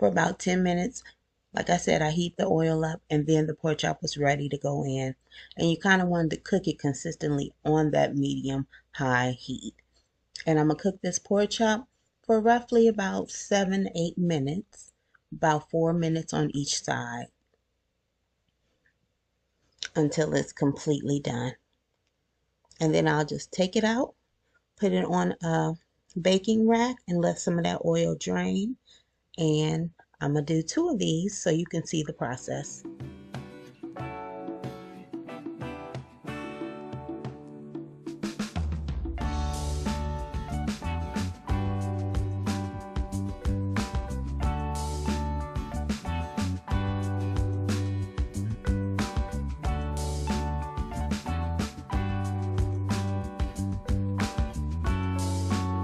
for about 10 minutes. Like I said, I heat the oil up and then the pork chop was ready to go in. And you kind of wanted to cook it consistently on that medium high heat. And I'm going to cook this pork chop for roughly about 7-8 minutes, about 4 minutes on each side until it's completely done. And then I'll just take it out, put it on a baking rack and let some of that oil drain. And I'm going to do 2 of these so you can see the process.